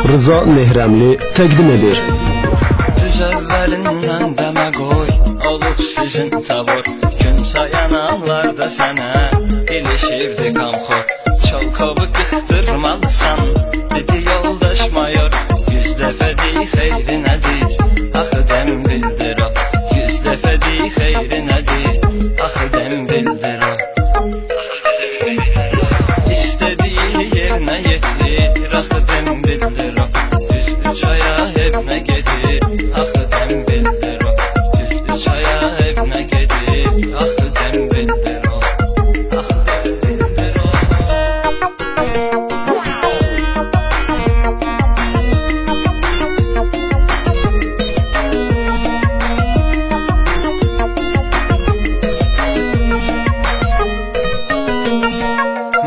Rıza Mehrəmli təqdim edir. Düz əvvəlindən dəmə qoy, olub sizin tavır. Gün sayananlarda sənə ilişirdi qamxor. Çolkovu qıxdırmalısan, dedi yoldaş mayor. 100 dəfə dey xeyri nədir, axı dəm bildir o. 100 dəfə dey xeyri nədir, axı dəm bildir o. İstədiyi yerinə yetir, axı dəm bildir o. Düz 3 aya hep nə gedir, axı dəm bildir o. Düz 3 aya hep nə gedir, axı dəm bildir o. Axı dəm bildir o.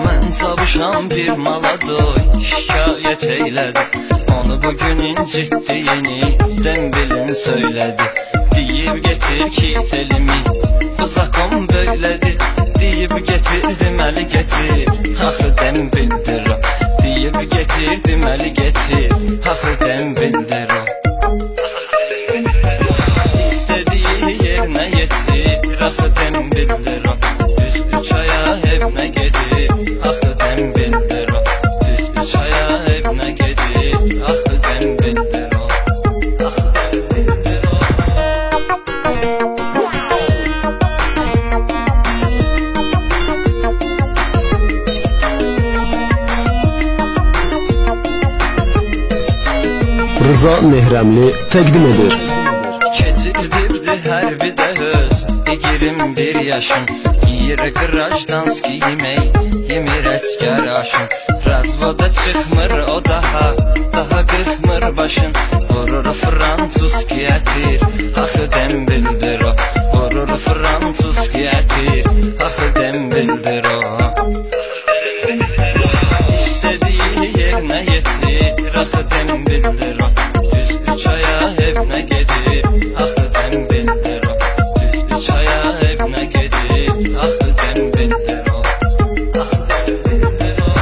Mən çalışan bir mala doy, şikayət eylədi. Onu bugün incitdi yeni Dembilin söylədi. Deyib getir kit elimi, bu zakon böylədir. Deyib getir deməli getir, axı dəm bildir o. Deyib getir deməli getir, axı dəm bildir o. İstədiyi yerinə yetir, axı dəm bildir o. Düz 3 aya hep nə gedir, axı dəm bildir o. Düz 3 aya hep nə gedir, axı dəm bildir o. Axı dəm bildir o. Rıza Mehrəmli təqdim edir. Keçirdirdi hərbidə öz 21 yaşın. Yiyir qırajdanski yemək, yemir əskər aşın. Razvoda çıxmır o daha qırxmır başın. Vurur Fransuski ətir, axı dəm bildir o. Vurur Fransuski ətir, axı dəm bildir o. İstədiyi yerinə yetir, axı dəm bildir o. Düz 3 aya hep nə gedir, axı dəm bildir o. Düz 3 aya hep nə gedir, axı dəm bildir o. Axı dəm bildir o.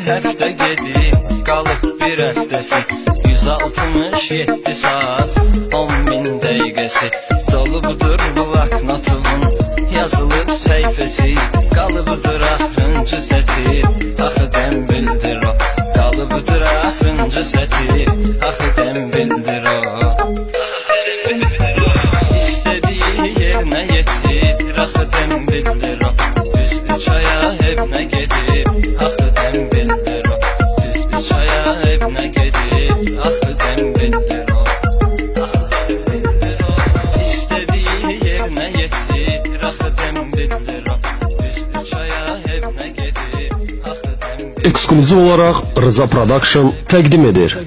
Həftə gedib, qalıb bir həftəsi. 167 saat, 10.000 dəqiqəsi. Dolubudur bloknotumun, yazılıb səhifəsi. Qalıbıdır axırıncı sətir, axı dəm bildir o. Qalıbıdır axırıncı sətir, axı dəm bildir o. İstədiyi yerinə yetir, axı dəm bildir o. Düz 3 aya hep nə gedir, axı dəm bildir o. Düz 3 aya hep nə gedir, axı dəm bildir o. Axı dəm bildir o. İstədiyi yerinə yetir, axı dəm bildir o. Düz 3 aya hep nə gedir, axı dəm bildir o. Eksklüziv olaraq Rıza Production təqdim edir.